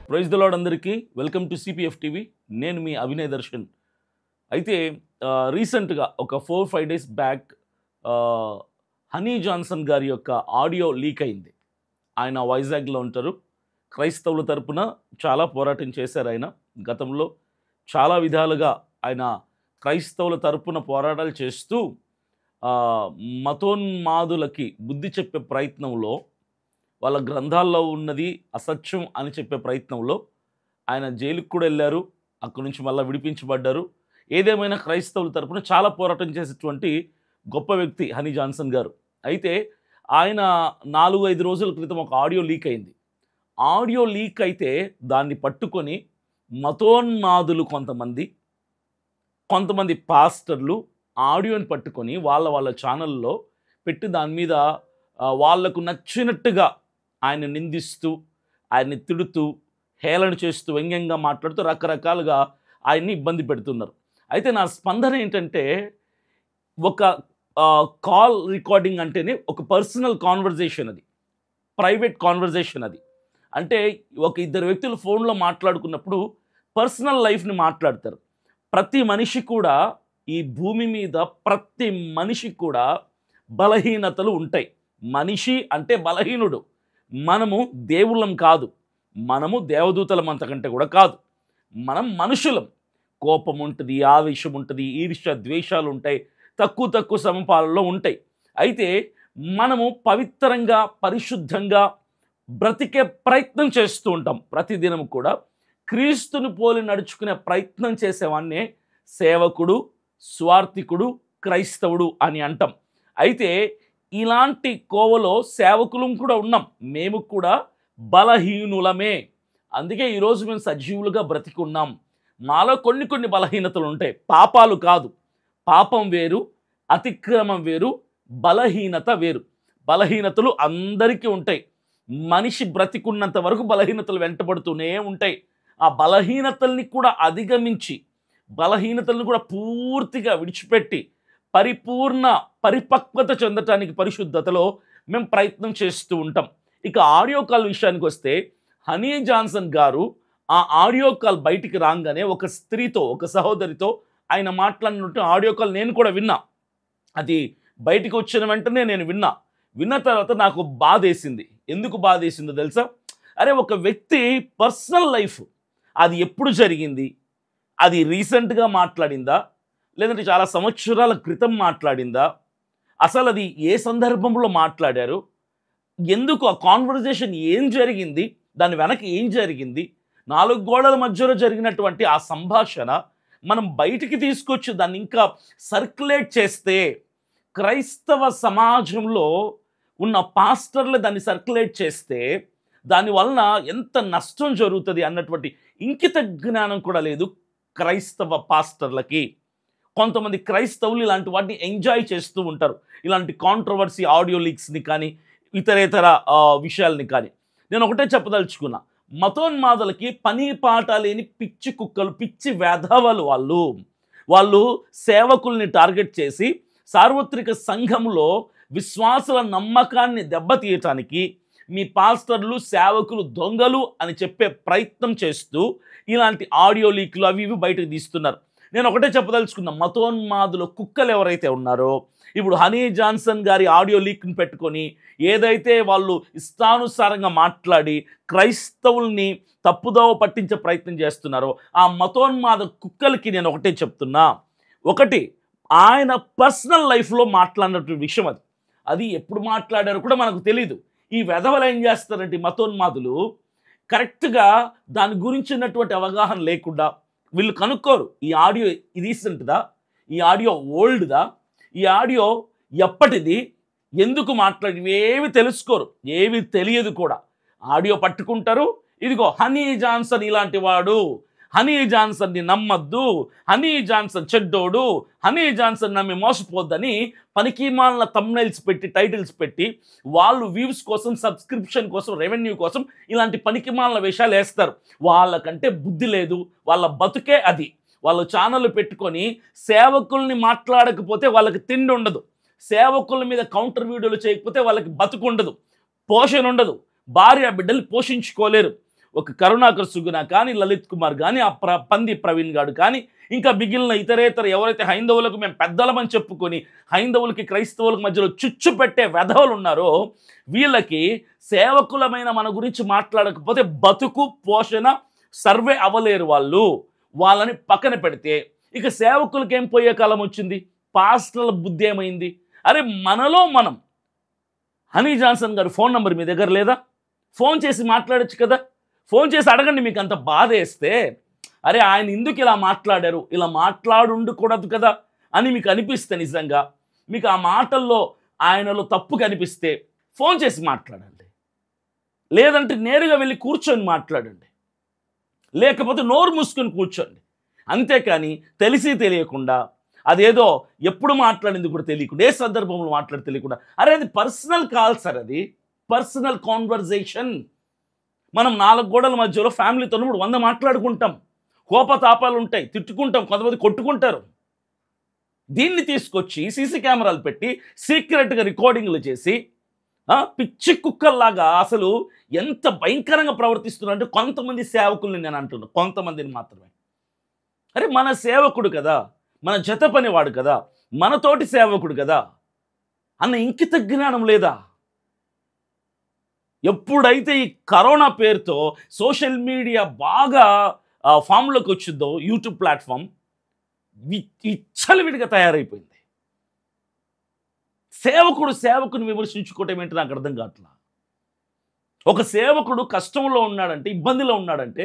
Praise the lord అందరికీ welcome to CPF TV. నేను మీ అభినయ్ దర్శన్. అయితే రీసెంట్గా ఒక 4-5 డేస్ బ్యాక్ హనీ జాన్సన్ గారి యొక్క ఆడియో లీక్ అయింది. ఆయన వైజాగ్లో ఉంటారు. క్రైస్తవుల తరపున చాలా పోరాటం చేశారు. ఆయన గతంలో చాలా విధాలుగా ఆయన క్రైస్తవుల తరపున పోరాటాలు చేస్తూ మతోన్మాదులకి బుద్ధి చెప్పే ప్రయత్నంలో, వాళ్ళ గ్రంథాల్లో ఉన్నది అసత్యం అని చెప్పే ప్రయత్నంలో ఆయన జైలుకు కూడా వెళ్ళారు. అక్కడి నుంచి మళ్ళీ విడిపించబడ్డారు. ఏదేమైనా క్రైస్తవుల తరపున చాలా పోరాటం చేసేటువంటి గొప్ప వ్యక్తి హనీ జాన్సన్ గారు. అయితే ఆయన 4-5 రోజుల క్రితం ఒక ఆడియో లీక్ అయింది. ఆడియో లీక్ అయితే దాన్ని పట్టుకొని మతోన్మాదులు కొంతమంది పాస్టర్లు ఆడియోని పట్టుకొని వాళ్ళ ఛానల్లో పెట్టి దాని మీద వాళ్లకు నచ్చినట్టుగా ఆయన నిందిస్తూ, ఆయన్ని తిడుతూ, హేళన చేస్తూ, వ్యంగ్యంగా మాట్లాడుతూ రకరకాలుగా ఆయన్ని ఇబ్బంది పెడుతున్నారు. అయితే నా స్పందన ఏంటంటే, ఒక కాల్ రికార్డింగ్ అంటేనే ఒక పర్సనల్ కాన్వర్జేషన్, అది ప్రైవేట్ కాన్వర్జేషన్. అది అంటే ఒక ఇద్దరు వ్యక్తులు ఫోన్లో మాట్లాడుకున్నప్పుడు పర్సనల్ లైఫ్ని మాట్లాడతారు. ప్రతి మనిషి కూడా, ఈ భూమి మీద ప్రతి మనిషికి కూడా బలహీనతలు ఉంటాయి. మనిషి అంటే బలహీనుడు. మనము దేవుళ్ళం కాదు, మనము దేవదూతలం అంతకంటే కూడా కాదు. మనం మనుషులం. కోపం ఉంటుంది, ఆవేశం ఉంటుంది, ఈర్ష్య ద్వేషాలు ఉంటాయి, తక్కువ సమపాలలో ఉంటాయి. అయితే మనము పవిత్రంగా పరిశుద్ధంగా బ్రతికే ప్రయత్నం చేస్తూ ఉంటాం. ప్రతిదినం కూడా క్రీస్తుని పోలి నడుచుకునే ప్రయత్నం చేసేవాన్నే సేవకుడు, స్వార్థికుడు, క్రైస్తవుడు అని అంటాం. అయితే ఇలాంటి కోవలో సేవకులం కూడా ఉన్నాం. మేము కూడా బలహీనులమే. అందుకే ఈరోజు మేము సజీవులుగా బ్రతికున్నాం. మాలో కొన్ని బలహీనతలు ఉంటాయి. పాపాలు కాదు. పాపం వేరు, అతిక్రమం వేరు, బలహీనత వేరు. బలహీనతలు అందరికీ ఉంటాయి. మనిషి బ్రతికున్నంత వరకు బలహీనతలు వెంటబడుతూనే ఉంటాయి. ఆ బలహీనతల్ని కూడా అధిగమించి, బలహీనతలను కూడా పూర్తిగా విడిచిపెట్టి పరిపూర్ణ పరిపక్వత చెందటానికి పరిశుద్ధతలో మేము ప్రయత్నం చేస్తూ ఉంటాం. ఇక ఆడియో కాల్ విషయానికి వస్తే, హనీ జాన్సన్ గారు ఆ ఆడియో కాల్ బయటికి రాగానే ఒక స్త్రీతో, ఒక సహోదరితో ఆయన మాట్లాడినట్టు ఆడియో కాల్ నేను కూడా విన్నా. అది బయటికి వచ్చిన వెంటనే నేను విన్న తర్వాత నాకు బాధేసింది. ఎందుకు బాధేసిందో తెలుసా? అరే, ఒక వ్యక్తి పర్సనల్ లైఫ్ అది ఎప్పుడు జరిగింది? అది రీసెంట్గా మాట్లాడిందా, లేదంటే చాలా సంవత్సరాల క్రితం మాట్లాడిందా? అసలు అది ఏ సందర్భంలో మాట్లాడారు? ఎందుకు ఆ కాన్వర్జేషన్ ఏం జరిగింది? దాని వెనక ఏం జరిగింది? 4 గోడల మధ్యలో జరిగినటువంటి ఆ సంభాషణ మనం బయటికి తీసుకొచ్చి దాన్ని ఇంకా సర్క్యులేట్ చేస్తే, క్రైస్తవ సమాజంలో ఉన్న పాస్టర్లు దాన్ని సర్క్యులేట్ చేస్తే దానివలన ఎంత నష్టం జరుగుతుంది అన్నటువంటి ఇంకిత జ్ఞానం కూడా లేదు క్రైస్తవ పాస్టర్లకి. కొంతమంది క్రైస్తవులు ఇలాంటి వాటిని ఎంజాయ్ చేస్తూ ఉంటారు. ఇలాంటి కాంట్రవర్సీ ఆడియో లీక్స్ని కానీ ఇతరేతర విషయాలని కానీ. నేను ఒకటే చెప్పదలుచుకున్నా, మతోన్మాదులకి పని పాట లేని పిచ్చి కుక్కలు, పిచ్చి వెధవలు వాళ్ళు సేవకుల్ని టార్గెట్ చేసి సార్వత్రిక సంఘంలో విశ్వాసుల నమ్మకాన్ని దెబ్బతీయటానికి మీ పాస్టర్లు, సేవకులు దొంగలు అని చెప్పే ప్రయత్నం చేస్తూ ఇలాంటి ఆడియో లీక్లు అవి ఇవి బయటకు తీస్తున్నారు. నేను ఒకటే చెప్పదలుచుకున్నా, మతోన్మాదుల కుక్కలు ఎవరైతే ఉన్నారో, ఇప్పుడు హనీ జాన్సన్ గారి ఆడియో లీక్ని పెట్టుకొని ఏదైతే వాళ్ళు ఇష్టానుసారంగా మాట్లాడి క్రైస్తవుల్ని తప్పుదోవ పట్టించే ప్రయత్నం చేస్తున్నారో, ఆ మతోన్మాద కుక్కలకి నేను ఒకటే చెప్తున్నా. ఒకటి, ఆయన పర్సనల్ లైఫ్లో మాట్లాడినటువంటి విషయం అది ఎప్పుడు మాట్లాడారో కూడా మనకు తెలీదు. ఈ వెధవలు ఏం చేస్తారంటే మతోన్మాదులు కరెక్ట్గా దాని గురించి ఉన్నటువంటి అవగాహన లేకుండా వీళ్ళు కనుక్కోరు. ఈ ఆడియో రీసెంట్దా, ఈ ఆడియో ఓల్డ్దా, ఈ ఆడియో ఎప్పటిది, ఎందుకు మాట్లాడి ఏవి తెలుసుకోరు, ఏవి తెలియదు కూడా. ఆడియో పట్టుకుంటారు, ఇదిగో హనీ జాన్సన్ ఇలాంటి వాడు, హనీ జాన్సన్ని నమ్మద్దు, హనీ జాన్సన్ చెడ్డోడు, హనీ జాన్సన్ నమ్మి మోసపోద్దని పనికిమాలిన థంబ్నెయిల్స్ పెట్టి, టైటిల్స్ పెట్టి వాళ్ళు వ్యూస్ కోసం, సబ్స్క్రిప్షన్ కోసం, రెవెన్యూ కోసం ఇలాంటి పనికిమాలిన వేషాలు వేస్తారు. వాళ్ళకంటే బుద్ధి లేదు, వాళ్ళ బతుకే అది. వాళ్ళు ఛానళ్ళు పెట్టుకొని సేవకుల్ని మాట్లాడకపోతే వాళ్ళకి తిండి ఉండదు, సేవకుల మీద కౌంటర్ వీడియోలు చేయకపోతే వాళ్ళకి బతుకు ఉండదు, పోషణ ఉండదు, భార్య బిడ్డలు పోషించుకోలేరు. ఒక కరుణాకర్ సుగుణ కానీ, లలిత్ కుమార్ కానీ, ఆ పంది ప్రవీణ్ గారు కానీ, ఇంకా మిగిలిన ఇతరేతర ఎవరైతే హైందవులకు మేము పెద్దలమని చెప్పుకొని హైందవులకి క్రైస్తవులకు మధ్యలో చిచ్చు పెట్టే వెధవలు ఉన్నారో వీళ్ళకి సేవకులమైన మన గురించి మాట్లాడకపోతే బతుకు పోషణ సర్వే అవ్వలేరు వాళ్ళు. వాళ్ళని పక్కన పెడితే ఇక సేవకులకి ఏం పోయే కాలం వచ్చింది? పాస్టర్ల బుద్ధి ఏమైంది? అరే మనలో మనం, హనీ జాన్సన్ గారు ఫోన్ నెంబర్ మీ దగ్గర లేదా? ఫోన్ చేసి మాట్లాడచ్చు కదా. ఫోన్ చేసి అడగండి. మీకు అంత బాధ వేస్తే అరే ఆయన ఎందుకు ఇలా మాట్లాడారు, ఇలా మాట్లాడుండకూడదు కదా అని మీకు అనిపిస్తే, నిజంగా మీకు ఆ మాటల్లో ఆయనలో తప్పు కనిపిస్తే ఫోన్ చేసి మాట్లాడండి. లేదంటే నేరుగా వెళ్ళి కూర్చొని మాట్లాడండి. లేకపోతే నోరు మూసుకొని కూర్చోండి. అంతేకాని తెలిసి తెలియకుండా అదేదో ఎప్పుడు మాట్లాడింది కూడా తెలియకుండా, ఏ సందర్భంలో మాట్లాడి తెలియకుండా, అరే అది పర్సనల్ కాల్ సార్, అది పర్సనల్ కాన్వర్జేషన్. మనం 4 గోడల మధ్యలో ఫ్యామిలీతో 100 మాట్లాడుకుంటాం, కోపతాపాలు ఉంటాయి, తిట్టుకుంటాం, కొంతమంది కొట్టుకుంటారు. దీన్ని తీసుకొచ్చి సీసీ కెమెరాలు పెట్టి సీక్రెట్గా రికార్డింగ్లు చేసి పిచ్చి కుక్కల్లాగా అసలు ఎంత భయంకరంగా ప్రవర్తిస్తున్నారంటే కొంతమంది సేవకుల్ని నేను అంటున్నాను, కొంతమందిని మాత్రమే. అరే మన సేవకుడు కదా, మన జత పనివాడు కదా, మనతోటి సేవకుడు కదా అన్న ఇంకిత జ్ఞానం లేదా? ఎప్పుడైతే ఈ కరోనా పేరుతో సోషల్ మీడియా బాగా ఫామ్లోకి వచ్చిందో, యూట్యూబ్ ప్లాట్ఫామ్ విచ్చలవిడిగా తయారైపోయింది. సేవకుని విమర్శించుకోవటం ఏంటి నాకు అర్థం కావట్లా. ఒక సేవకుడు కష్టంలో ఉన్నాడంటే, ఇబ్బందిలో ఉన్నాడంటే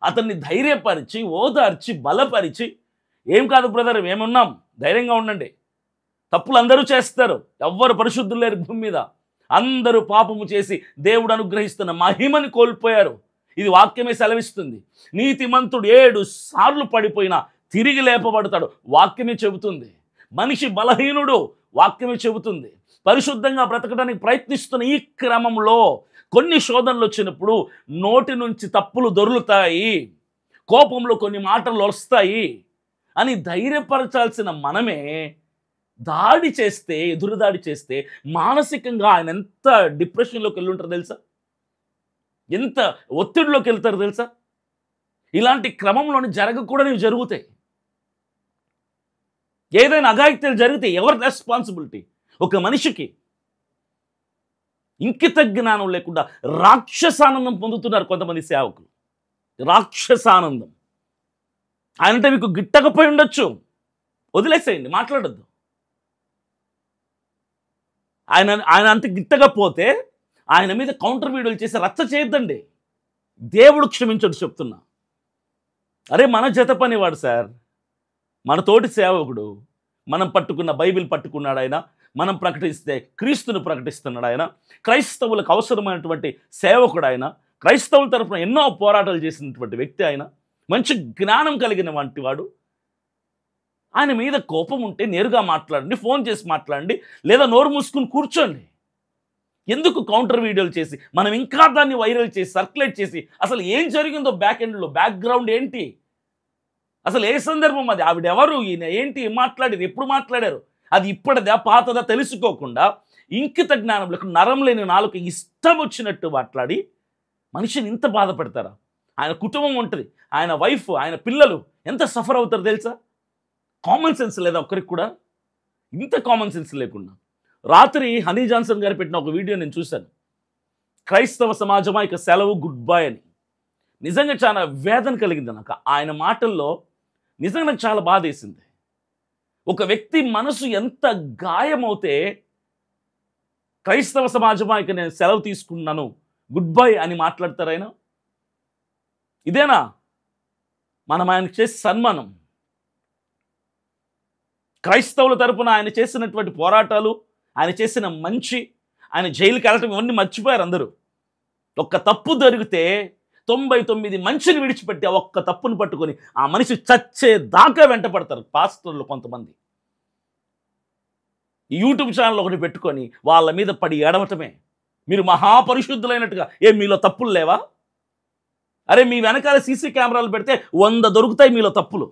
అతన్ని ధైర్యపరిచి, ఓదార్చి, బలపరిచి, ఏం కాదు బ్రదర్, మేమున్నాం, ధైర్యంగా ఉండండి, తప్పులు అందరూ చేస్తారు, ఎవ్వరు పరిశుద్ధులు లేరు భూమి మీద, అందరూ పాపము చేసి దేవుడు అనుగ్రహిస్తున్న మహిమని కోల్పోయారు. ఇది వాక్యమే సెలవిస్తుంది. నీతిమంతుడు 7 సార్లు పడిపోయినా తిరిగి లేపబడతాడు, వాక్యమే చెబుతుంది. మనిషి బలహీనుడు, వాక్యమే చెబుతుంది. పరిశుద్ధంగా బ్రతకడానికి ప్రయత్నిస్తున్న ఈ క్రమంలో కొన్ని శోధనలు వచ్చినప్పుడు నోటి నుంచి తప్పులు దొర్లుతాయి, కోపంలో కొన్ని మాటలు వస్తాయి అని ధైర్యపరచాల్సిన మనమే దాడి చేస్తే, ఎదురుదాడి చేస్తే మానసికంగా ఆయన ఎంత డిప్రెషన్లోకి వెళ్ళి ఉంటారో తెలుసా, ఎంత ఒత్తిడిలోకి వెళ్తారో తెలుసా. ఇలాంటి క్రమంలోని జరగకూడనివి జరుగుతాయి. ఏదైనా అఘాయిత్యాలు జరిగితే ఎవరి రెస్పాన్సిబిలిటీ? ఒక మనిషికి ఇంకిత జ్ఞానం లేకుండా రాక్షసానందం పొందుతున్నారు కొంతమంది సేవకులు. రాక్షసానందం. ఆయనంటే మీకు గిట్టకపోయి ఉండొచ్చు, వదిలేసేయండి, మాట్లాడద్దు. ఆయన అంత గిట్టకపోతే ఆయన మీద కౌంటర్ వీడియోలు చేసి రచ్చ చేయొద్దండి. దేవుడు క్షమించడు చెప్తున్నా. అరే మన జత పనివాడు సార్, మన తోటి సేవకుడు, మనం పట్టుకున్న బైబిల్ పట్టుకున్నాడు ఆయన, మనం ప్రకటిస్తే క్రీస్తును ప్రకటిస్తున్నాడు ఆయన, క్రైస్తవులకు అవసరమైనటువంటి సేవకుడు ఆయన, క్రైస్తవుల తరఫున ఎన్నో పోరాటాలు చేసినటువంటి వ్యక్తి ఆయన, మంచి జ్ఞానం కలిగిన వంటి వాడు. ఆయన మీద కోపం ఉంటే నేరుగా మాట్లాడండి, ఫోన్ చేసి మాట్లాడండి, లేదా నోరు మూసుకుని కూర్చోండి. ఎందుకు కౌంటర్ వీడియోలు చేసి మనం ఇంకా దాన్ని వైరల్ చేసి సర్క్యులేట్ చేసి అసలు ఏం జరిగిందో బ్యాక్ ఎండ్లో, బ్యాక్గ్రౌండ్ ఏంటి, అసలు ఏ సందర్భం అది, ఆవిడ ఎవరు, ఈయన ఏంటి, మాట్లాడారు, ఎప్పుడు మాట్లాడారు, అది ఇప్పటిదా పాతదా తెలుసుకోకుండా ఇంకిత జ్ఞానం లేక నరం లేని నాలుక ఇష్టం వచ్చినట్టు మాట్లాడి మనిషిని ఇంత బాధపడతారా? ఆయన కుటుంబం ఉంటుంది, ఆయన వైఫ్, ఆయన పిల్లలు ఎంత సఫర్ అవుతారు తెలుసా? కామన్ సెన్స్ లేదా ఒక్కరికి కూడా? ఇంత కామన్ సెన్స్ లేకుండా. రాత్రి హనీ జాన్సన్ గారు పెట్టిన ఒక వీడియో నేను చూశాను. క్రైస్తవ సమాజమా ఇక సెలవు, గుడ్ బై అని. నిజంగా చాలా వేదన కలిగింది నాకు ఆయన మాటల్లో. నిజంగా నాకు చాలా బాధ వేసింది. ఒక వ్యక్తి మనసు ఎంత గాయమవుతే క్రైస్తవ సమాజమా ఇక నేను సెలవు తీసుకున్నాను, గుడ్ బై అని మాట్లాడతారు ఆయన. ఇదేనా మనం ఆయనకు చేసే సన్మానం? క్రైస్తవుల తరపున ఆయన చేసినటువంటి పోరాటాలు, ఆయన చేసిన మంచి, ఆయన జైలుకి వెళ్ళటం, ఇవన్నీ మర్చిపోయారు అందరూ. ఒక్క తప్పు జరిగితే 99 మంచిని విడిచిపెట్టి ఆ ఒక్క తప్పును పట్టుకొని ఆ మనిషి చచ్చే దాకా వెంట పడతారు పాస్టర్లు కొంతమంది. యూట్యూబ్ ఛానల్ ఒకటి పెట్టుకొని వాళ్ళ మీద పడి ఏడవటమే. మీరు మహాపరిశుద్ధులైనట్టుగా మీలో తప్పులు లేవా? అరే మీ వెనకాల సీసీ కెమెరాలు పెడితే 100 దొరుకుతాయి మీలో తప్పులు.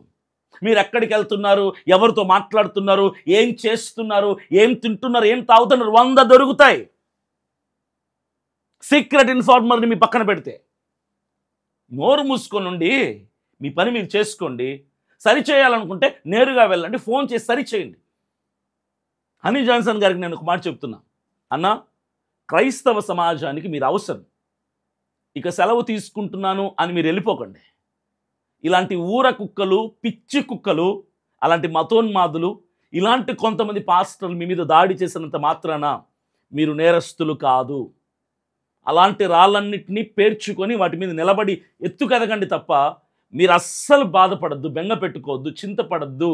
మీరు ఎక్కడికి వెళ్తున్నారు, ఎవరితో మాట్లాడుతున్నారు, ఏం చేస్తున్నారు, ఏం తింటున్నారు, ఏం తాగుతున్నారు, 100 దొరుకుతాయి. సీక్రెట్ ఇన్ఫార్మర్ని మీ పక్కన పెడితే నోరు మూసుకొనుండి మీ పని మీరు చేసుకోండి. సరిచేయాలనుకుంటే నేరుగా వెళ్ళండి, ఫోన్ చేసి సరిచేయండి. హనీ జాన్సన్ గారికి నేను ఒక మాట చెప్తున్నా, అన్న క్రైస్తవ సమాజానికి మీరు అవసరం. ఇక సెలవు తీసుకుంటున్నాను అని మీరు వెళ్ళిపోకండి. ఇలాంటి ఊర కుక్కలు, పిచ్చి కుక్కలు, అలాంటి మతోన్మాదులు, ఇలాంటి కొంతమంది పాస్టర్లు మీ మీద దాడి చేసినంత మాత్రాన మీరు నేరస్తులు కాదు. అలాంటి రాళ్ళన్నింటినీ పేర్చుకొని వాటి మీద నిలబడి ఎత్తుకెదగండి తప్ప మీరు అస్సలు బాధపడద్దు, బెంగ పెట్టుకోవద్దు, చింతపడద్దు.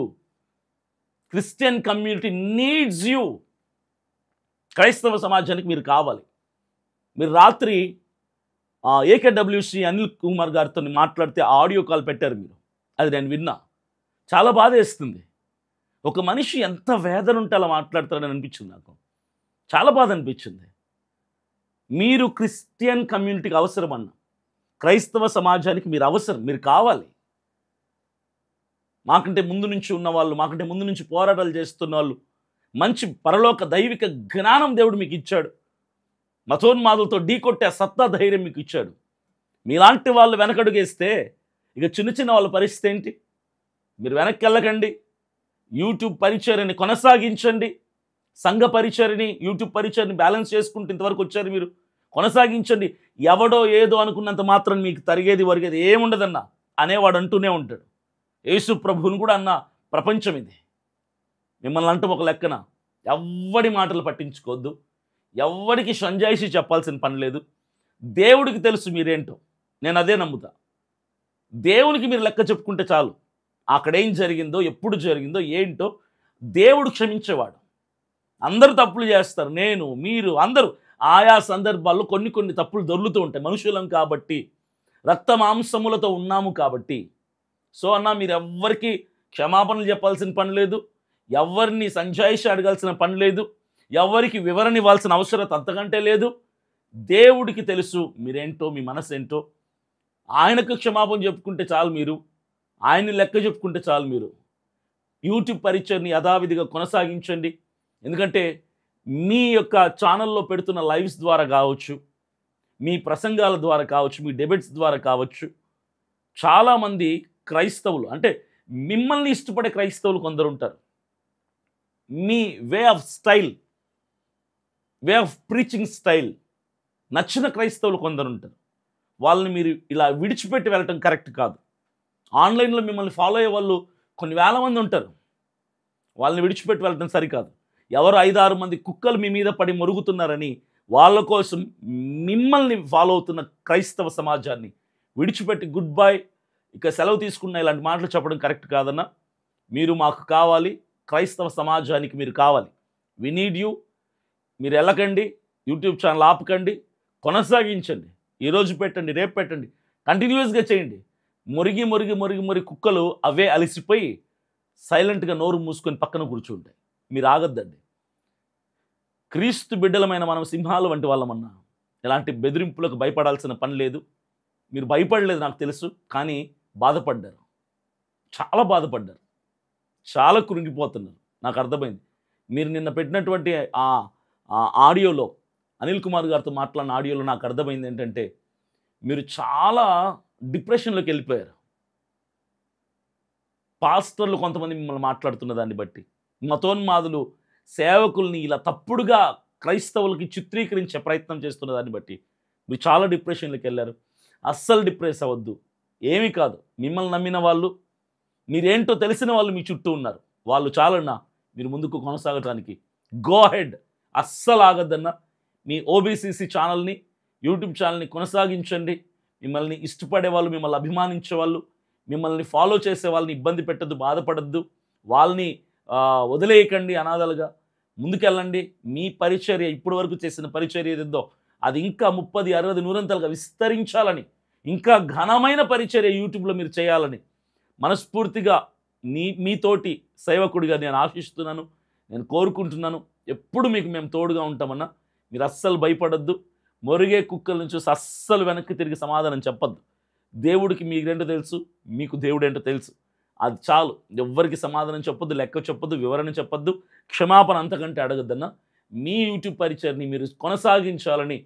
Christian community needs you. క్రైస్తవ సమాజానికి మీరు కావాలి. మీరు రాత్రి ఏకేడబ్ల్యూసి అనిల్ కుమార్ గారితో మాట్లాడితే ఆడియో కాల్ పెట్టారు మీరు, అది నేను విన్నా. చాలా బాధ వేస్తుంది. ఒక మనిషి ఎంత వేదన ఉంటే అలా మాట్లాడతారని అనిపించింది నాకు. చాలా బాధ అనిపించింది. మీరు క్రిస్టియన్ కమ్యూనిటీకి అవసరం అన్న, క్రైస్తవ సమాజానికి మీరు అవసరం, మీరు కావాలి. మాకంటే ముందు నుంచి ఉన్నవాళ్ళు, మాకంటే ముందు నుంచి పోరాటాలు చేస్తున్న వాళ్ళు, మంచి పరలోక దైవిక జ్ఞానం దేవుడు మీకు ఇచ్చాడు. మతోన్మాదులతో ఢీకొట్టే సత్తా ధైర్యం మీకు ఇచ్చాడు. మీలాంటి వాళ్ళు వెనకడుగేస్తే ఇక చిన్న చిన్న వాళ్ళ పరిస్థితి ఏంటి? మీరు వెనక్కి వెళ్ళకండి. యూట్యూబ్ పరిచర్యని కొనసాగించండి. సంఘ పరిచర్యని, యూట్యూబ్ పరిచర్ని బ్యాలెన్స్ చేసుకుంటూ ఇంతవరకు వచ్చారు మీరు. కొనసాగించండి. ఎవడో ఏదో అనుకున్నంత మాత్రం మీకు తరిగేది వరిగేది ఏముండదన్నా అనేవాడు అంటూనే ఉంటాడు. యేసు ప్రభువుని కూడా అన్న ప్రపంచం ఇది. మిమ్మల్ని అంటూ ఒక లెక్కన ఎవ్వడి మాటలు పట్టించుకోవద్దు, ఎవ్వడికి సంజాయిషి చెప్పాల్సిన పని లేదు. దేవుడికి తెలుసు మీరేంటో. నేను అదే నమ్ముతా. దేవునికి మీరు లెక్క చెప్పుకుంటే చాలు. అక్కడేం జరిగిందో, ఎప్పుడు జరిగిందో, ఏంటో దేవుడు క్షమించేవాడు. అందరూ తప్పులు చేస్తారు, నేను, మీరు, అందరూ ఆయా సందర్భాల్లో కొన్ని కొన్ని తప్పులు దొర్లుతూ ఉంటాయి. మనుషులం కాబట్టి, రక్త మాంసములతో ఉన్నాము కాబట్టి. సో అన్న, మీరు ఎవ్వరికి క్షమాపణలు చెప్పాల్సిన పని లేదు, ఎవరిని సంజాయిషి అడగాల్సిన పని లేదు, ఎవరికి వివరణ ఇవ్వాల్సిన అవసరం అంతకంటే లేదు. దేవుడికి తెలుసు మీరేంటో, మీ మనసు ఏంటో. ఆయనకు క్షమాపణ చెప్పుకుంటే చాలు మీరు, ఆయన్ని లెక్క చెప్పుకుంటే చాలు మీరు. యూట్యూబ్ పరిచయని యథావిధిగా కొనసాగించండి. ఎందుకంటే మీ యొక్క ఛానల్లో పెడుతున్న లైవ్స్ ద్వారా కావచ్చు, మీ ప్రసంగాల ద్వారా కావచ్చు, మీ డిబేట్స్ ద్వారా కావచ్చు, చాలామంది క్రైస్తవులు, అంటే మిమ్మల్ని ఇష్టపడే క్రైస్తవులు కొందరు ఉంటారు. మీ way of style, way of preaching style నచ్చిన క్రైస్తవులు కొందరు ఉంటారు. వాళ్ళని మీరు ఇలా విడిచిపెట్టి వెళ్ళటం కరెక్ట్ కాదు. ఆన్లైన్లో మిమ్మల్ని ఫాలో అయ్యే వాళ్ళు కొన్ని వేల మంది ఉంటారు. వాళ్ళని విడిచిపెట్టి వెళ్ళటం సరికాదు. ఎవరు 5-6 మంది కుక్కలు మీ మీద పడి మొరుగుతున్నారని వాళ్ళ కోసం మిమ్మల్ని ఫాలో అవుతున్న క్రైస్తవ సమాజాన్ని విడిచిపెట్టి గుడ్ బై, ఇక సెలవు తీసుకున్న ఇలాంటి మాటలు చెప్పడం కరెక్ట్ కాదన్న. మీరు మాకు కావాలి, క్రైస్తవ సమాజానికి మీరు కావాలి. We need you. మీరు వెళ్ళకండి, యూట్యూబ్ ఛానల్ ఆపకండి, కొనసాగించండి. ఈరోజు పెట్టండి, రేపు పెట్టండి, కంటిన్యూస్గా చేయండి. మురిగి మురిగి మురిగి మురిగి కుక్కలు అవే అలసిపోయి సైలెంట్గా నోరు మూసుకొని పక్కన కూర్చుంటాయి. మీరు ఆగద్దండి. క్రీస్తు బిడ్డలమైన మనం సింహాలు వంటి వాళ్ళమన్నా. ఎలాంటి బెదిరింపులకు భయపడాల్సిన పని లేదు. మీరు భయపడలేదు నాకు తెలుసు, కానీ బాధపడ్డారు, చాలా బాధపడ్డారు, చాలా కృంగిపోతున్నారు. నాకు అర్థమైంది. మీరు నిన్న పెట్టినటువంటి ఆ ఆడియోలో, అనిల్ కుమార్ గారితో మాట్లాడిన ఆడియోలో నాకు అర్థమైంది ఏంటంటే, మీరు చాలా డిప్రెషన్లోకి వెళ్ళిపోయారు. పాస్టర్లు కొంతమంది మిమ్మల్ని మాట్లాడుతున్న దాన్ని బట్టి, మతోన్మాదులు సేవకుల్ని ఇలా తప్పుడుగా క్రైస్తవులకి చిత్రీకరించే ప్రయత్నం చేస్తున్న దాన్ని బట్టి మీరు చాలా డిప్రెషన్లోకి వెళ్ళారు. అస్సలు డిప్రెస్ అవ్వద్దు, ఏమీ కాదు. మిమ్మల్ని నమ్మిన వాళ్ళు, మీరేంటో తెలిసిన వాళ్ళు మీ చుట్టూ ఉన్నారు. వాళ్ళు చాలన్నా మీరు ముందుకు కొనసాగటానికి. గో హెడ్, అస్సలు ఆగద్దన్నా. మీ ఓబీసీసీ ఛానల్ని, యూట్యూబ్ ఛానల్ని కొనసాగించండి. మిమ్మల్ని ఇష్టపడే వాళ్ళు, మిమ్మల్ని అభిమానించే వాళ్ళు, మిమ్మల్ని ఫాలో చేసే వాళ్ళని ఇబ్బంది పెట్టద్దు, బాధపడద్దు. వాళ్ళని వదిలేయకండి అనాథలుగా. ముందుకెళ్ళండి. మీ పరిచర్య, ఇప్పటి వరకు చేసిన పరిచర్య ఏదో అది ఇంకా 30, 60, 100 విస్తరించాలని, ఇంకా ఘనమైన పరిచర్య యూట్యూబ్లో మీరు చేయాలని మనస్ఫూర్తిగా మీతోటి సేవకుడిగా నేను ఆశిస్తున్నాను, నేను కోరుకుంటున్నాను. ఎప్పుడు మీకు మేము తోడుగా ఉంటామన్నా. మీరు అస్సలు భయపడద్దు. మొరిగే కుక్కల నుంచి అస్సలు వెనక్కి తిరిగి సమాధానం చెప్పద్దు. దేవుడికి మీరేంటో తెలుసు, మీకు దేవుడేంటో తెలుసు. అది చాలు. ఎవ్వరికి సమాధానం చెప్పొద్దు, లెక్క చెప్పొద్దు, వివరణ చెప్పొద్దు, క్షమాపణ అంతకంటే అడగద్దన్నా. మీ యూట్యూబ్ పరిచయని మీరు కొనసాగించాలని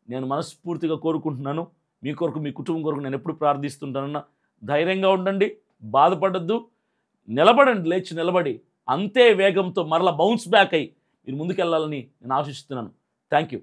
నేను మనస్ఫూర్తిగా కోరుకుంటున్నాను. మీ కొరకు, మీ కుటుంబం కొరకు నేను ఎప్పుడు ప్రార్థిస్తుంటానన్నా. ధైర్యంగా ఉండండి, బాధపడద్దు, నిలబడండి, లేచి నిలబడి అంతే వేగంతో మరలా బౌన్స్ బ్యాక్ అయ్యి మీరు ముందుకెళ్ళాలని నేను ఆశిస్తున్నాను. Thank you.